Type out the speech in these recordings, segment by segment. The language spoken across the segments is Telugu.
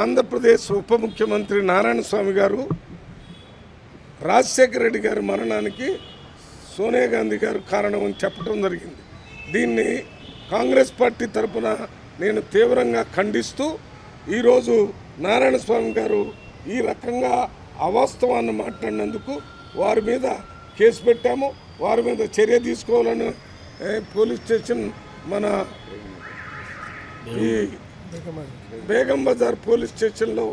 ఆంధ్రప్రదేశ్ ఉప ముఖ్యమంత్రి నారాయణ స్వామి గారు రాజశేఖర రెడ్డి గారి మరణానికి సోనియా గాంధీ గారు కారణం అని చెప్పడం జరిగింది. దీన్ని కాంగ్రెస్ పార్టీ తరఫున నేను తీవ్రంగా ఖండిస్తూ ఈరోజు నారాయణ స్వామి గారు ఈ రకంగా అవాస్తవాన్ని మాట్లాడినందుకు వారి మీద కేసు పెట్టాము. వారి మీద చర్య తీసుకోవాలని పోలీస్ స్టేషన్ మన ఈ బేగం బజార్ పోలీస్ స్టేషన్లో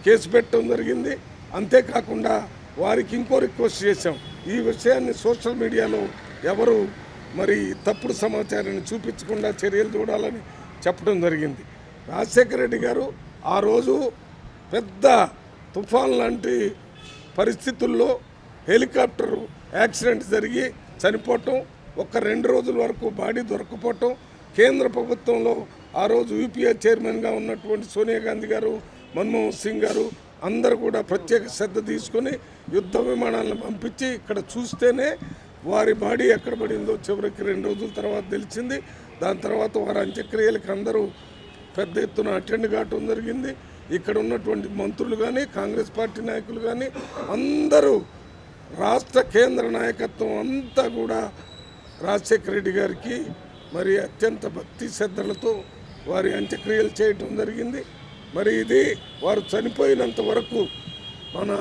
కేసు పెట్టడం జరిగింది. అంతేకాకుండా వారికి ఇంకో రిక్వెస్ట్ చేశాం, ఈ విషయాన్ని సోషల్ మీడియాలో ఎవరు మరి తప్పుడు సమాచారాన్ని చూపించకుండా చర్యలు చూడాలని చెప్పడం జరిగింది. రాజశేఖర రెడ్డి గారు ఆ రోజు పెద్ద తుఫాన్ లాంటి పరిస్థితుల్లో హెలికాప్టర్ యాక్సిడెంట్ జరిగి చనిపోవటం, ఒక 2 రోజుల వరకు బాడీ దొరకపోవటం, కేంద్ర ప్రభుత్వంలో ఆ రోజు యూపీఏ చైర్మన్గా ఉన్నటువంటి సోనియా గాంధీ గారు, మన్మోహన్ సింగ్ గారు అందరూ కూడా ప్రత్యేక శ్రద్ధ తీసుకొని యుద్ధ విమానాలను పంపించి ఇక్కడ చూస్తేనే వారి బాడీ ఎక్కడ పడిందో చివరికి 2 రోజుల తర్వాత తెలిసింది. దాని తర్వాత వారి అంత్యక్రియలకు అందరూ పెద్ద ఎత్తున అటెండ్ కావటం జరిగింది. ఇక్కడ ఉన్నటువంటి మంత్రులు కానీ కాంగ్రెస్ పార్టీ నాయకులు కానీ అందరూ రాష్ట్ర కేంద్ర నాయకత్వం అంతా కూడా రాజశేఖర రెడ్డి గారికి మరి అత్యంత భక్తి శ్రద్ధలతో వారి అంత్యక్రియలు చేయటం జరిగింది. మరి ఇది వారు చనిపోయినంత వరకు మన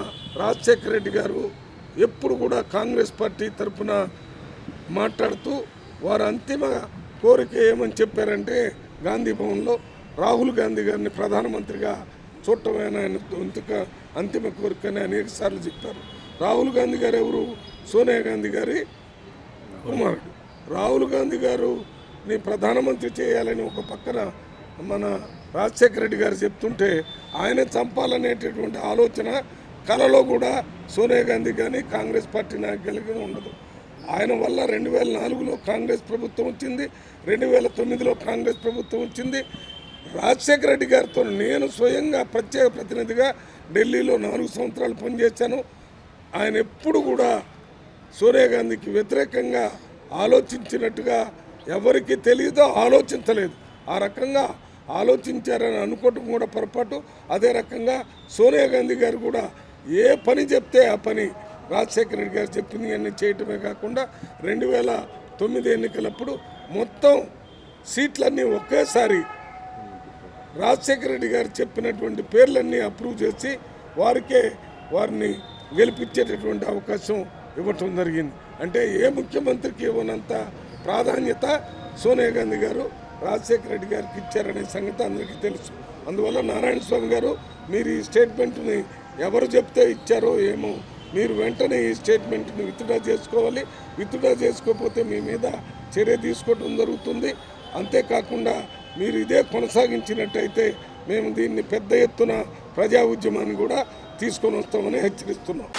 రాజశేఖర రెడ్డి గారు ఎప్పుడు కూడా కాంగ్రెస్ పార్టీ తరఫున మాట్లాడుతూ వారు అంతిమ కోరిక ఏమని చెప్పారంటే గాంధీ భవన్లో రాహుల్ గాంధీ గారిని ప్రధానమంత్రిగా చూడటమైన ఆయన అంతిమ కోరికని అనేక సార్లు చెప్పారు. రాహుల్ గాంధీ గారు ఎవరు? సోనియా గాంధీ గారి కుమారుడు. రాహుల్ గాంధీ గారుని ప్రధానమంత్రి చేయాలని ఒక పక్కన మన రాజశేఖర రెడ్డి గారు చెప్తుంటే ఆయన చంపాలనేటటువంటి ఆలోచన కలలో కూడా సోనియా గాంధీ కానీ కాంగ్రెస్ పార్టీ నాయకులకి ఉండదు. ఆయన వల్ల 2004లో కాంగ్రెస్ ప్రభుత్వం వచ్చింది, 2009లో కాంగ్రెస్ ప్రభుత్వం వచ్చింది. రాజశేఖర రెడ్డి గారితో నేను స్వయంగా ప్రత్యేక ప్రతినిధిగా ఢిల్లీలో 4 సంవత్సరాలు పనిచేశాను. ఆయన ఎప్పుడు కూడా సోనియా గాంధీకి వ్యతిరేకంగా ఆలోచించినట్టుగా ఎవరికి తెలియదో ఆలోచించలేదు. ఆ రకంగా ఆలోచించారని అనుకోవటం కూడా పొరపాటు. అదే రకంగా సోనియా గాంధీ గారు కూడా ఏ పని చెప్తే ఆ పని రాజశేఖర రెడ్డి గారు చెప్పింది అన్నీ చేయటమే కాకుండా 2009 ఎన్నికలప్పుడు మొత్తం సీట్లన్నీ ఒకేసారి రాజశేఖర రెడ్డి గారు చెప్పినటువంటి పేర్లన్నీ అప్రూవ్ చేసి వారిని గెలిపించేటటువంటి అవకాశం ఇవ్వటం జరిగింది. అంటే ఏ ముఖ్యమంత్రికి ఇవ్వనంత ప్రాధాన్యత సోనియా గాంధీ గారు రాజశేఖర రెడ్డి గారికి ఇచ్చారనే సంగతి అందరికీ తెలుసు. అందువల్ల నారాయణ స్వామి గారు మీరు ఈ స్టేట్మెంట్ని ఎవరు చెప్తే ఇచ్చారో ఏమో, మీరు వెంటనే ఈ స్టేట్మెంట్ని విత్డ్రా చేసుకోవాలి. విత్డ్రా చేసుకోకపోతే మీ మీద చర్య తీసుకోవడం జరుగుతుంది. అంతేకాకుండా మీరు ఇదే కొనసాగించినట్టయితే మేము దీన్ని పెద్ద ఎత్తున ప్రజా ఉద్యమాన్ని కూడా తీసుకొని వస్తామని హెచ్చరిస్తున్నాం.